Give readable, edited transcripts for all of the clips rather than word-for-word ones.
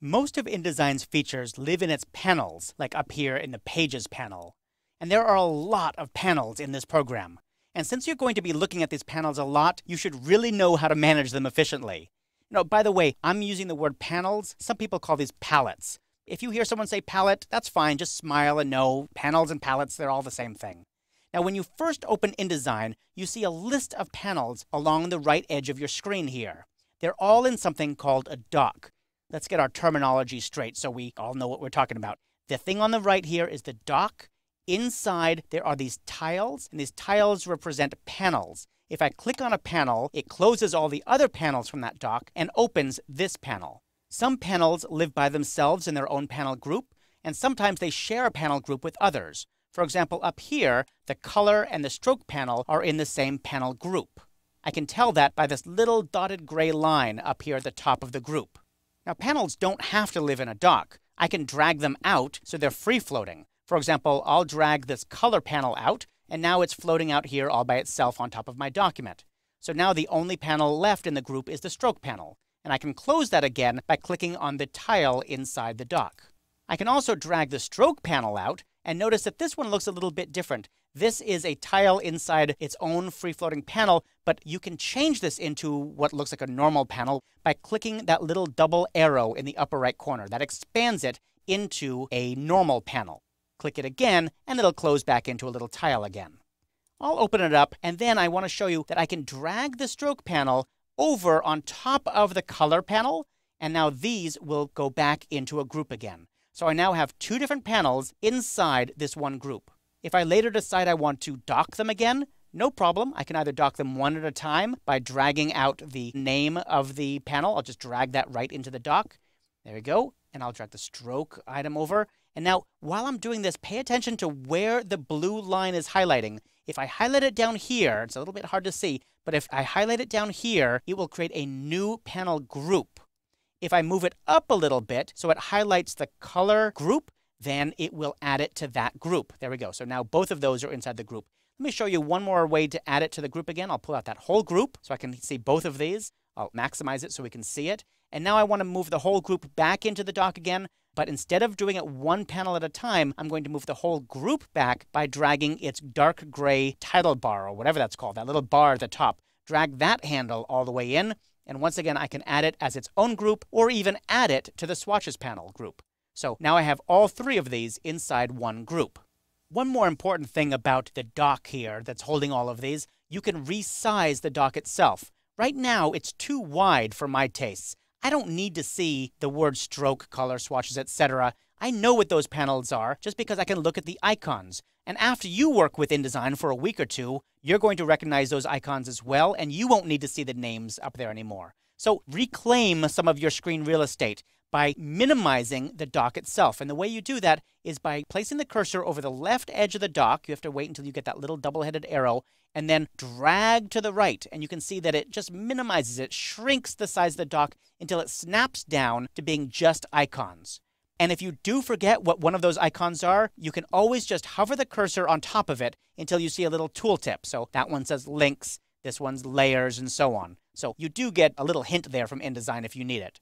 Most of InDesign's features live in its panels, like up here in the Pages panel. And there are a lot of panels in this program. And since you're going to be looking at these panels a lot, you should really know how to manage them efficiently. By the way, I'm using the word panels. Some people call these palettes. If you hear someone say palette, that's fine. Just smile and know panels and palettes, they're all the same thing. Now, when you first open InDesign, you see a list of panels along the right edge of your screen here. They're all in something called a dock. Let's get our terminology straight so we all know what we're talking about. The thing on the right here is the dock. Inside, there are these tiles, and these tiles represent panels. If I click on a panel, it closes all the other panels from that dock and opens this panel. Some panels live by themselves in their own panel group, and sometimes they share a panel group with others. For example, up here, the color and the stroke panel are in the same panel group. I can tell that by this little dotted gray line up here at the top of the group. Now, panels don't have to live in a dock. I can drag them out so they're free-floating. For example, I'll drag this color panel out, and now it's floating out here all by itself on top of my document. So now the only panel left in the group is the stroke panel, and I can close that again by clicking on the tile inside the dock. I can also drag the stroke panel out, and notice that this one looks a little bit different. This is a tile inside its own free-floating panel, but you can change this into what looks like a normal panel by clicking that little double arrow in the upper right corner. That expands it into a normal panel. Click it again, and it'll close back into a little tile again. I'll open it up, and then I want to show you that I can drag the stroke panel over on top of the color panel, and now these will go back into a group again. So I now have two different panels inside this one group. If I later decide I want to dock them again, no problem. I can either dock them one at a time by dragging out the name of the panel. I'll just drag that right into the dock. There we go. And I'll drag the stroke item over. And now, while I'm doing this, pay attention to where the blue line is highlighting. If I highlight it down here, it's a little bit hard to see, but if I highlight it down here, it will create a new panel group. If I move it up a little bit so it highlights the color group, then it will add it to that group. There we go. So now both of those are inside the group. Let me show you one more way to add it to the group again. I'll pull out that whole group so I can see both of these. I'll maximize it so we can see it. And now I want to move the whole group back into the dock again. But instead of doing it one panel at a time, I'm going to move the whole group back by dragging its dark gray title bar, or whatever that's called, that little bar at the top. Drag that handle all the way in. And once again, I can add it as its own group, or even add it to the swatches panel group. So now I have all three of these inside one group. One more important thing about the dock here that's holding all of these, you can resize the dock itself. Right now, it's too wide for my tastes. I don't need to see the word stroke, color, swatches, etc. I know what those panels are just because I can look at the icons. And after you work with InDesign for a week or two, you're going to recognize those icons as well, and you won't need to see the names up there anymore. So reclaim some of your screen real estate by minimizing the dock itself. And the way you do that is by placing the cursor over the left edge of the dock. You have to wait until you get that little double-headed arrow, and then drag to the right. And you can see that it just minimizes it, shrinks the size of the dock until it snaps down to being just icons. And if you do forget what one of those icons are, you can always just hover the cursor on top of it until you see a little tooltip. So that one says links, this one's layers, and so on. So you do get a little hint there from InDesign if you need it.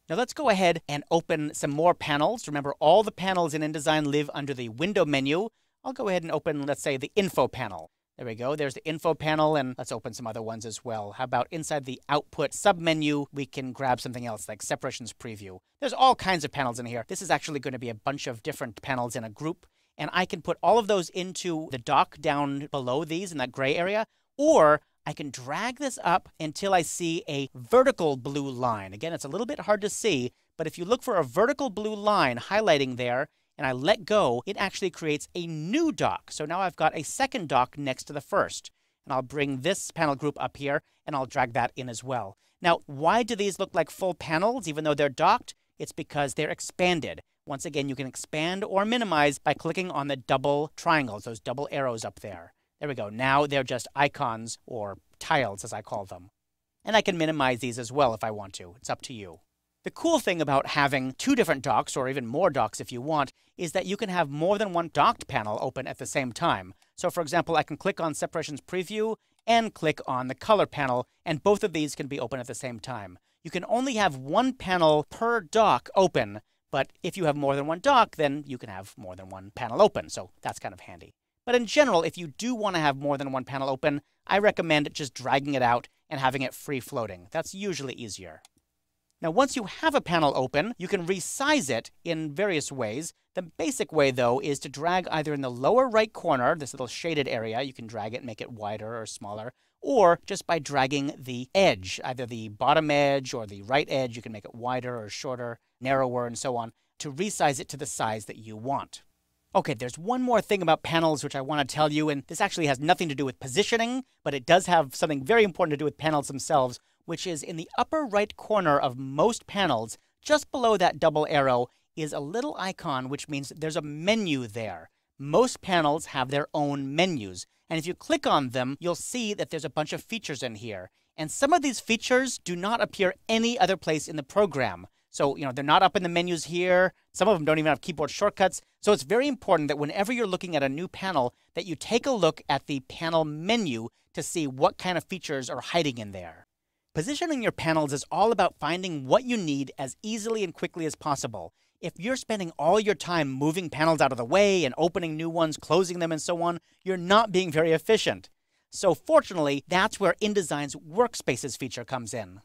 Now let's go ahead and open some more panels. Remember, all the panels in InDesign live under the window menu. I'll go ahead and open, let's say, the info panel. There we go. There's the info panel, and let's open some other ones as well. How about inside the output submenu, we can grab something else like separations preview. There's all kinds of panels in here. This is actually going to be a bunch of different panels in a group, and I can put all of those into the dock down below these in that gray area, or I can drag this up until I see a vertical blue line. Again, it's a little bit hard to see, but if you look for a vertical blue line highlighting there, and I let go, it actually creates a new dock. So now I've got a second dock next to the first. And I'll bring this panel group up here, and I'll drag that in as well. Now, why do these look like full panels, even though they're docked? It's because they're expanded. Once again, you can expand or minimize by clicking on the double triangles, those double arrows up there. There we go. Now they're just icons, or tiles, as I call them. And I can minimize these as well if I want to. It's up to you. The cool thing about having two different docks, or even more docks if you want, is that you can have more than one docked panel open at the same time. So for example, I can click on Separations Preview and click on the Color panel, and both of these can be open at the same time. You can only have one panel per dock open, but if you have more than one dock, then you can have more than one panel open, so that's kind of handy. But in general, if you do want to have more than one panel open, I recommend just dragging it out and having it free floating. That's usually easier. Now, once you have a panel open, you can resize it in various ways. The basic way, though, is to drag either in the lower right corner, this little shaded area, you can drag it and make it wider or smaller, or just by dragging the edge, either the bottom edge or the right edge, you can make it wider or shorter, narrower, and so on, to resize it to the size that you want. Okay, there's one more thing about panels which I want to tell you, and this actually has nothing to do with positioning, but it does have something very important to do with panels themselves, which is in the upper right corner of most panels, just below that double arrow, is a little icon which means there's a menu there. Most panels have their own menus, and if you click on them, you'll see that there's a bunch of features in here. And some of these features do not appear any other place in the program. So, they're not up in the menus here. Some of them don't even have keyboard shortcuts. So it's very important that whenever you're looking at a new panel, that you take a look at the panel menu to see what kind of features are hiding in there. Positioning your panels is all about finding what you need as easily and quickly as possible. If you're spending all your time moving panels out of the way and opening new ones, closing them, and so on, you're not being very efficient. So fortunately, that's where InDesign's Workspaces feature comes in.